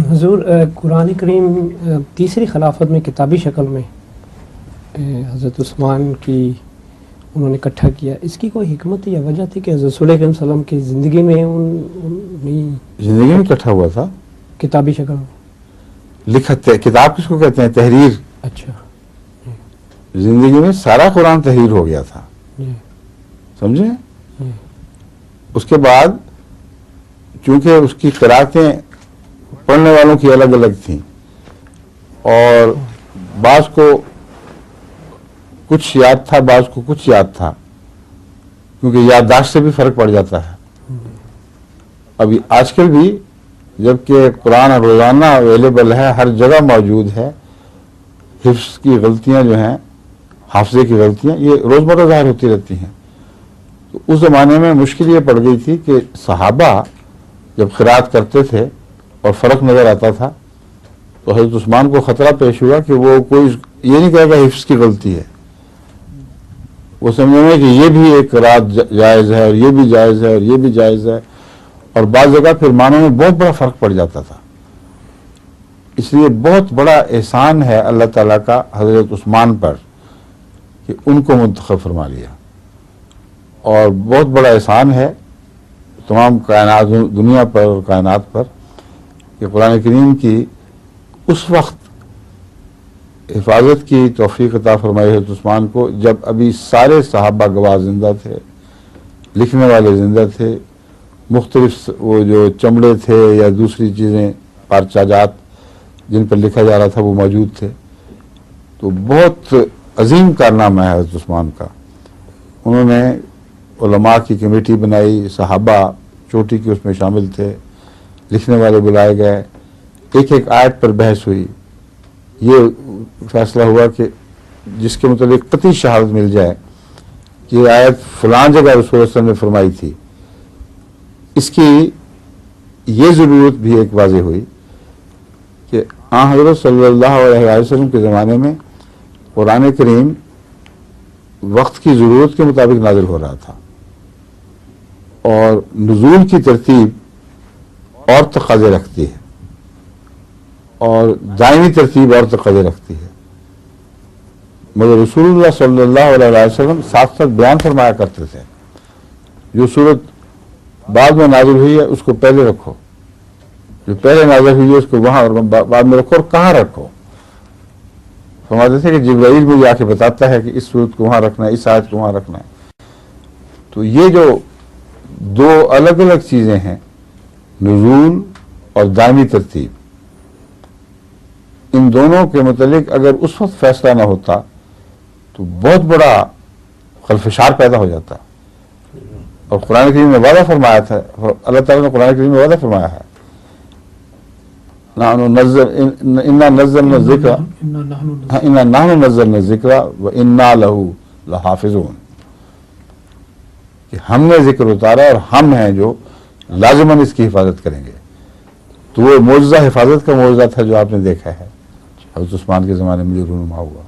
حضور قرآن کریم تیسری خلافت میں کتابی شکل میں حضرت عثمان کی انہوں نے اکٹھا کیا، اس کی کوئی حکمت یا وجہ تھی کہ حضرت صلی اللہ علیہ وسلم کی زندگی میں زندگی میں اکٹھا ہوا تھا کتابی شکل میں لکھت کتاب کس کو کہتے ہیں؟ تحریر۔ اچھا زندگی میں سارا قرآن تحریر ہو گیا تھا، جی سمجھے؟ اس کے بعد چونکہ اس کی قراتیں پڑھنے والوں کی الگ الگ تھیں اور بعض کو کچھ یاد تھا، بعض کو کچھ یاد تھا، کیونکہ یادداشت سے بھی فرق پڑ جاتا ہے۔ ابھی آج کل بھی جبکہ قرآن روزانہ اویلیبل ہے، ہر جگہ موجود ہے، حفظ کی غلطیاں جو ہیں، حافظے کی غلطیاں یہ روزمرہ ظاہر ہوتی رہتی ہیں۔ تو اس زمانے میں مشکل یہ پڑ گئی تھی کہ صحابہ جب قرات کرتے تھے اور فرق نظر آتا تھا تو حضرت عثمان کو خطرہ پیش ہوا کہ وہ کوئی یہ نہیں کہے گا حفظ کی غلطی ہے، وہ سمجھیں گے کہ یہ بھی ایک قرات جائز ہے اور یہ بھی جائز ہے اور یہ بھی جائز ہے، اور بعض جگہ پھر معنوں میں بہت بڑا فرق پڑ جاتا تھا۔ اس لیے بہت بڑا احسان ہے اللہ تعالیٰ کا حضرت عثمان پر کہ ان کو منتخب فرما لیا، اور بہت بڑا احسان ہے تمام کائنات دنیا پر اور کائنات پر کہ قرآن کریم کی اس وقت حفاظت کی توفیق عطا فرمائی حضرت عثمان کو جب ابھی سارے صحابہ گواہ زندہ تھے، لکھنے والے زندہ تھے، مختلف وہ جو چمڑے تھے یا دوسری چیزیں پارچہ جات جن پر لکھا جا رہا تھا وہ موجود تھے۔ تو بہت عظیم کارنامہ ہے حضرت عثمان کا۔ انہوں نے علماء کی کمیٹی بنائی، صحابہ چوٹی کے اس میں شامل تھے، لکھنے والے بلائے گئے، ایک ایک آیت پر بحث ہوئی، یہ فیصلہ ہوا کہ جس کے متعلق قطعی شہادت مل جائے کہ یہ آیت فلاں جگہ رسول اللہ صلی اللہ علیہ وسلم نے فرمائی تھی، اس کی یہ ضرورت بھی ایک واضح ہوئی کہ آن حضرت صلی اللہ علیہ وسلم کے زمانے میں قرآن کریم وقت کی ضرورت کے مطابق نازل ہو رہا تھا، اور نزول کی ترتیب اور تقاضے رکھتی ہے اور دائمی ترتیب اور تقاضے رکھتی ہے، مگر رسول اللہ صلی اللہ علیہ وسلم ساتھ ساتھ بیان فرمایا کرتے تھے جو صورت بعد میں نازل ہوئی ہے اس کو پہلے رکھو، جو پہلے نازل ہوئی ہے اس کو وہاں اور بعد میں رکھو، اور کہاں رکھو۔ فرماتے تھے کہ جبرائیل مجھے آ کے بتاتا ہے کہ اس صورت کو وہاں رکھنا ہے، اس آیت کو وہاں رکھنا ہے۔ تو یہ جو دو الگ الگ چیزیں ہیں، نزول اور دائمی ترتیب، ان دونوں کے متعلق اگر اس وقت فیصلہ نہ ہوتا تو بہت بڑا خلفشار پیدا ہو جاتا۔ اور قرآن کریم نے وعدہ فرمایا تھا، اللہ تعالیٰ نے قرآن کریم میں وعدہ فرمایا ہے، انا نزلنا الذکر وانا لہ لحافظون، کہ ہم نے ذکر اتارا اور ہم ہیں جو لازماً اس کی حفاظت کریں گے۔ تو وہ معجزہ حفاظت کا معجزہ تھا جو آپ نے دیکھا ہے حضرت عثمان کے زمانے میں جو رونما ہوا۔